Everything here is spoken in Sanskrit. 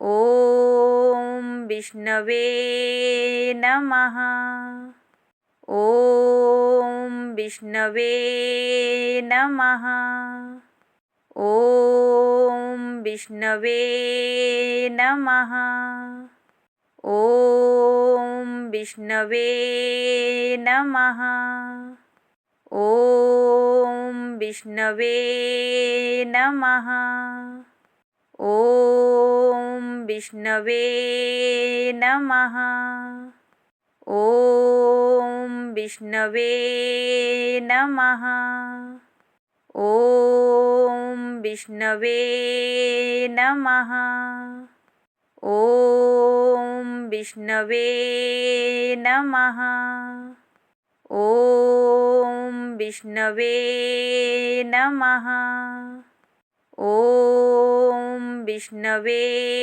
ॐ विष्णवे नमः। ॐ विष्णवे नमः। ॐ विष्णवे नमः। ॐ विष्णवे नमः। ॐ विष्णवे नमः। ॐ विष्णवे नमः। ॐ विष्णवे नमः। ॐ विष्णवे नमः। ॐ विष्णवे नमः। ॐ विष्णवे नमः। ॐ विष्णवे